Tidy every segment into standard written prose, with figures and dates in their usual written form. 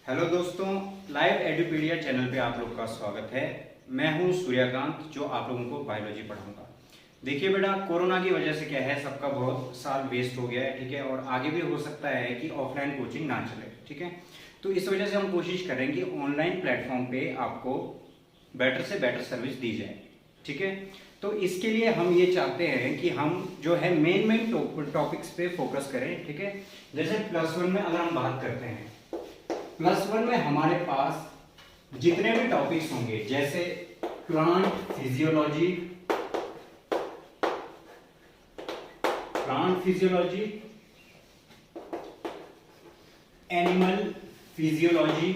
Hello दोस्तों, live एडुपीडिया channel पे आप लोग का स्वागत है। मैं हूं सूर्यकांत जो आप लोगों को बायोलॉजी पढ़ाऊंगा। देखिए बेटा, कोरोना की वजह से क्या है, सबका बहुत साल वेस्ट हो गया है, ठीक है। और आगे भी हो सकता है कि ऑफलाइन कोचिंग ना चले, ठीक है। तो इस वजह से हम कोशिश करें कि ऑनलाइन प्लेटफॉर्म पे आपको बेटर से बेटर सर्विस दी जाए, ठीक है। तो इसके लिए हम ये चाहते हैं कि हम जो है मेन टॉपिक्स पे फोकस करें, ठीक है। जैसे +1 में अगर हम बात करते हैं, +1 में हमारे पास जितने भी टॉपिक्स होंगे जैसे plant physiology, animal physiology,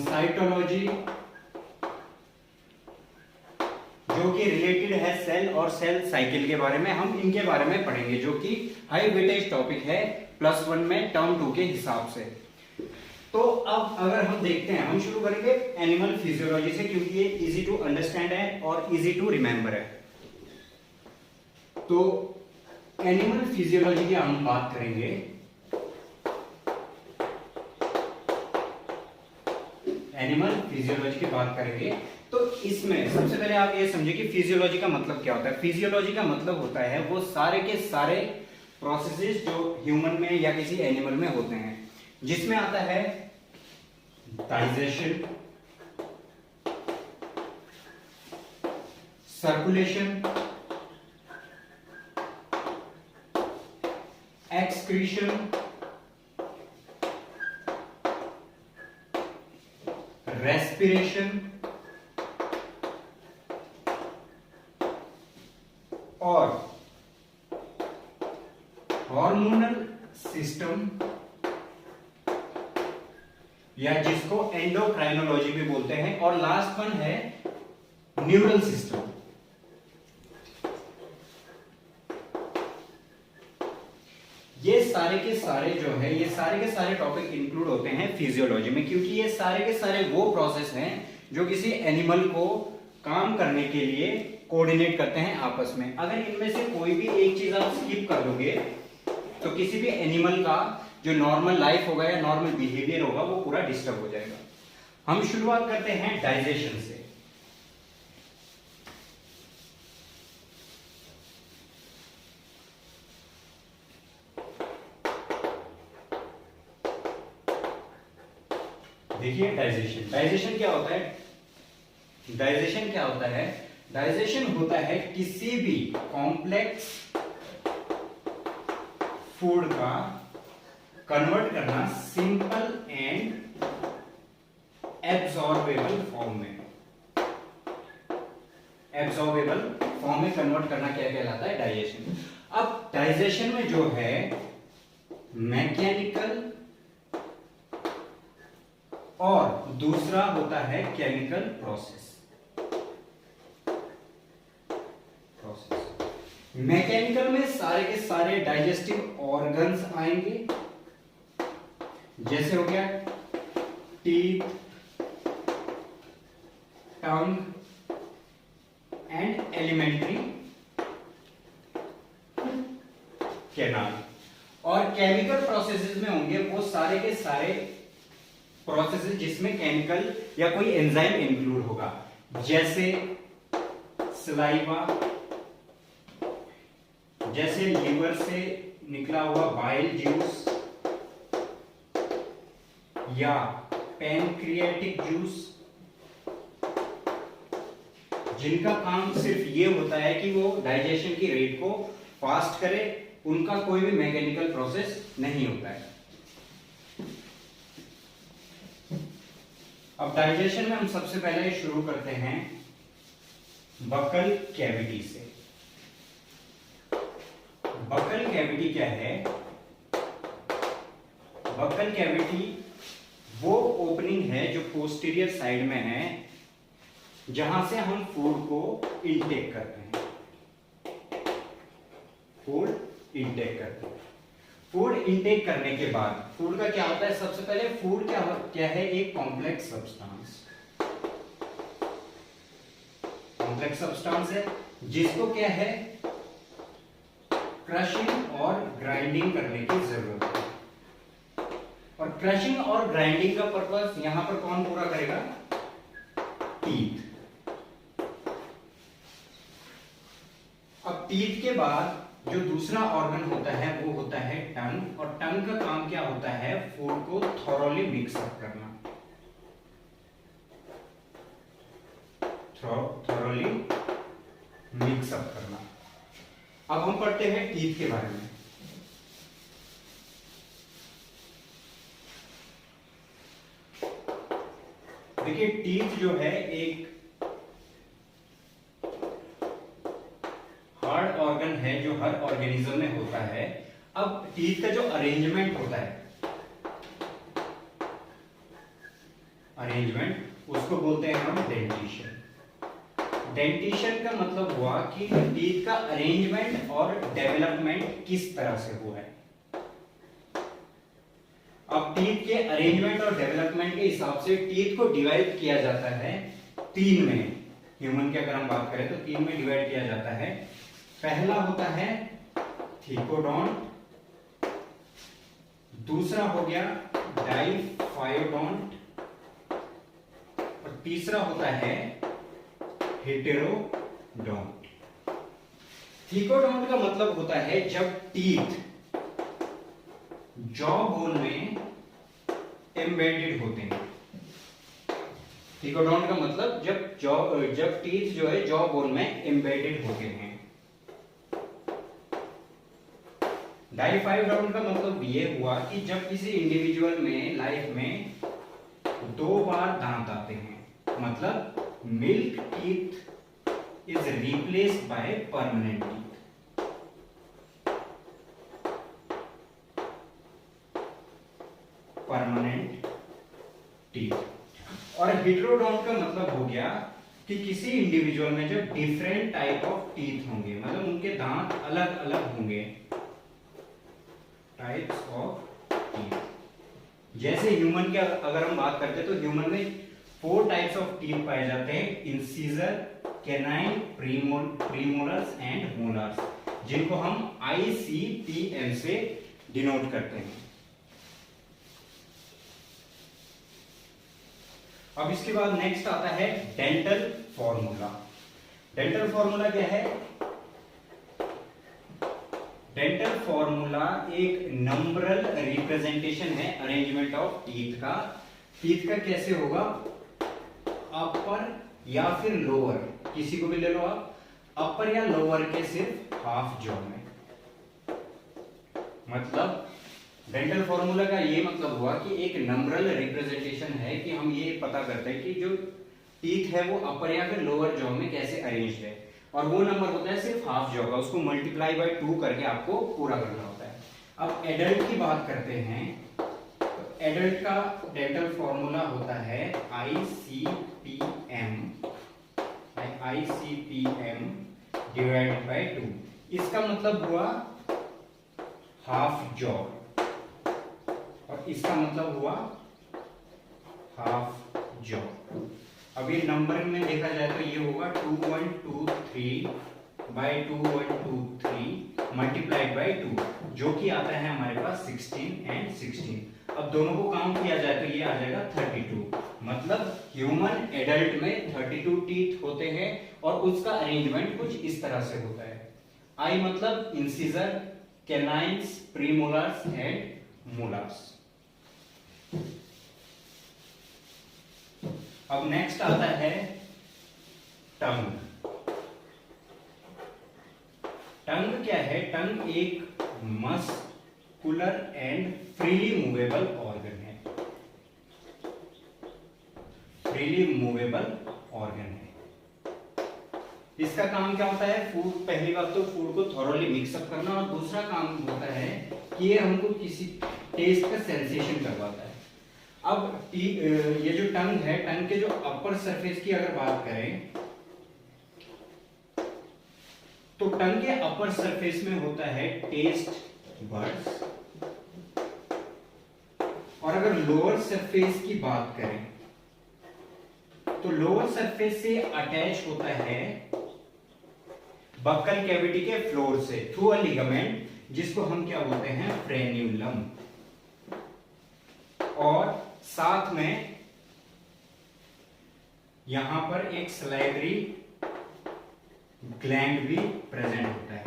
cytology जो कि रिलेटेड है सेल और सेल साइकिल के बारे में, हम इनके बारे में पढ़ेंगे जो कि हाई वेटेज टॉपिक है +1 में टर्म 2 के हिसाब से। तो अब अगर हम देखते हैं, हम शुरू करेंगे एनिमल फिजियोलॉजी से क्योंकि ये इजी टू अंडरस्टैंड है और इजी टू रिमेंबर है। तो एनिमल फिजियोलॉजी की हम बात करेंगे। एनिमल फिजियोलॉजी की बात करेंगे तो इसमें सबसे पहले आप ये समझिए कि फिजियोलॉजी का मतलब क्या होता है। फिजियोलॉजी का मतलब होता है वो सारे के सारे प्रोसेसेस जो ह्यूमन में या किसी एनिमल में होते हैं, जिसमें आता है डाइजेशन, सर्कुलेशन, एक्सक्रीशन, रेस्पिरेशन और हार्मोनल सिस्टम या जिसको एंडोक्राइनोलॉजी भी बोलते हैं, और लास्ट वन है न्यूरल सिस्टम। ये सारे के सारे जो है, ये सारे के सारे टॉपिक इंक्लूड होते हैं फिजियोलॉजी में, क्योंकि ये सारे के सारे वो प्रोसेस हैं जो किसी एनिमल को काम करने के लिए कोऑर्डिनेट करते हैं आपस में। अगर इनमें से कोई भी एक चीज आप स्किप कर दोगे तो किसी भी एनिमल का जो नॉर्मल लाइफ होगा या नॉर्मल बिहेवियर होगा वो पूरा डिस्टर्ब हो जाएगा। हम शुरुआत करते हैं डाइजेशन से। देखिए डाइजेशन क्या होता है। डाइजेशन क्या होता है? डाइजेशन होता है किसी भी कॉम्प्लेक्स फूड का कन्वर्ट करना सिंपल एंड एब्सॉर्बेबल फॉर्म में। एब्सॉर्बेबल फॉर्म में कन्वर्ट करना क्या कहलाता है? डाइजेशन। अब डाइजेशन में जो है मैकेनिकल और दूसरा होता है केमिकल प्रोसेस। मैकेनिकल में सारे के सारे डाइजेस्टिव ऑर्गन्स आएंगे, जैसे हो गया teeth, tongue and alimentary canal. और केमिकल प्रोसेसेस में होंगे वो सारे के सारे प्रोसेसेस जिसमें केमिकल या कोई एंजाइम इंक्लूड होगा, जैसे सलाइवा, जैसे लीवर से निकला हुआ बाइल जूस या पैनक्रियाटिक जूस, जिनका काम सिर्फ ये होता है कि वो डाइजेशन की रेट को फास्ट करे, उनका कोई भी मैकेनिकल प्रोसेस नहीं होता है। अब डाइजेशन में हम सबसे पहले शुरू करते हैं बकल कैविटी से। बकल कैविटी क्या है? बकल कैविटी वो ओपनिंग है जो पोस्टीरियर साइड में है, जहां से हम फूड को इनटेक करते हैं। फूड इनटेक करने के बाद फूड का क्या होता है? सबसे पहले फूड क्या है? एक कॉम्प्लेक्स सब्सटेंस है, जिसको क्या है क्रशिंग और ग्राइंडिंग करने की जरूरत है। और क्रशिंग और ग्राइंडिंग का पर्पस यहां पर कौन पूरा करेगा? टीथ। अब टीथ के बाद जो दूसरा ऑर्गन होता है वो होता है टंग, और टंग का काम क्या होता है? फूड को थॉरोली मिक्स अप करना, थॉरोली मिक्स अप करना। अब हम पढ़ते हैं टीथ के बारे में। देखिए टीथ जो है एक हार्ड ऑर्गन है जो हर ऑर्गेनिज्म में होता है। अब टीथ का जो अरेंजमेंट होता है, अरेंजमेंट, उसको बोलते हैं हम डेंटिशन। डेंटिशन का मतलब हुआ कि टीथ का अरेंजमेंट और डेवलपमेंट किस तरह से हुआ है। अब टीथ के अरेंजमेंट और डेवलपमेंट के हिसाब से टीथ को डिवाइड किया जाता है तीन में। ह्यूमन की अगर हम बात करें तो तीन में डिवाइड किया जाता है। पहला होता है थिकोडोंट, दूसरा हो गया डाइफायोडोंट, और तीसरा होता है हेटेरोडोंट। थिकोडोंट का मतलब होता है जब टीथ जॉ बोन में एम्बेडेड होते हैं। थिकोडोंट का मतलब जब टीथ जो है जॉ बोन में एम्बेडेड होते हैं। डाइफाइवडोंट का मतलब ये हुआ कि जब किसी इंडिविजुअल में लाइफ में दो बार दांत आते हैं, मतलब milk teeth is replaced by permanent teeth. Permanent teeth. और हेटेरोडोंट का मतलब हो गया कि किसी इंडिविजुअल में जो डिफरेंट टाइप ऑफ टीथ होंगे, मतलब उनके दांत अलग अलग होंगे, टाइप्स ऑफ टीथ। जैसे ह्यूमन के अगर हम बात करते हैं तो ह्यूमन में 4 टाइप्स ऑफ टीथ पाए जाते हैं: incisor, canine, premolars and molars, जिनको हम ICPM से डिनोट करते हैं। अब इसके बाद नेक्स्ट आता है डेंटल फॉर्मूला। डेंटल फॉर्मूला क्या है? डेंटल फॉर्मूला एक नंबरल रिप्रेजेंटेशन है अरेंजमेंट ऑफ टीथ का। टीथ का कैसे होगा? अपर या फिर लोअर, किसी को भी ले लो आप, अपर या लोअर के सिर्फ हाफ जॉ में। मतलब डेंटल फॉर्मूला का ये मतलब हुआ कि एक नंबरल रिप्रेजेंटेशन है कि हम ये पता करते हैं कि जो टीथ है वो अपर या फिर लोअर जॉ में कैसे अरेंज है, और वो नंबर होता है सिर्फ हाफ जॉ का, उसको मल्टीप्लाई बाय 2 करके आपको पूरा करना होता है। अब एडल्ट की बात करते हैं तो एडल्ट का डेंटल फॉर्मूला होता है ICPM डिवाइडेड बाय 2। इसका मतलब हुआ हाफ जॉ, और इसका मतलब हुआ हाफ जॉ। अब ये नंबर में देखा जाए तो ये होगा 2123 बाय 2123 मल्टीप्लाइड बाय 2, जो कि आता है हमारे पास 16 एंड 16। अब दोनों को काउंट किया जाए तो ये आ जाएगा 32। मतलब ह्यूमन एडल्ट में 32 टीथ होते हैं, और उसका अरेंजमेंट कुछ इस तरह से होता है। आई मतलब incisor, canines, premolars and molars. अब नेक्स्ट आता है टंग। टंग क्या है? टंग एक muscular and freely movable organ है। फ्रीली मूवेबल ऑर्गन है। इसका काम क्या होता है? फूड, पहली बात तो फूड को थॉरोली मिक्सअप करना, और दूसरा काम होता है कि ये हमको किसी टेस्ट का सेंसेशन करवाता है। अब ये जो टंग है, टंग के जो अपर सरफेस की अगर बात करें तो टंग के अपर सरफेस में होता है टेस्ट बड्स, और अगर लोअर सरफेस की बात करें तो लोअर सरफेस से अटैच होता है बक्कल कैविटी के फ्लोर से थ्रू अ लिगामेंट, जिसको हम क्या बोलते हैं, फ्रेन्यूलम। और साथ में यहां पर एक सलाइवरी ग्लैंड भी प्रेजेंट होता है।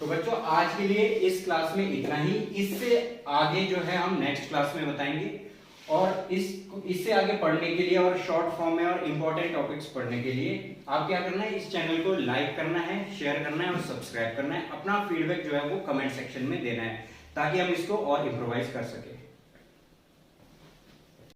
तो बच्चों आज के लिए इस क्लास में इतना ही। इससे आगे जो है हम नेक्स्ट क्लास में बताएंगे। और इससे आगे पढ़ने के लिए और शॉर्ट फॉर्म में और इंपॉर्टेंट टॉपिक्स पढ़ने के लिए आप क्या करना है, इस चैनल को लाइक करना है, शेयर करना है और सब्सक्राइब करना है। अपना फीडबैक जो है वो कमेंट सेक्शन में देना है, ताकि हम इसको और इम्प्रोवाइज कर सके।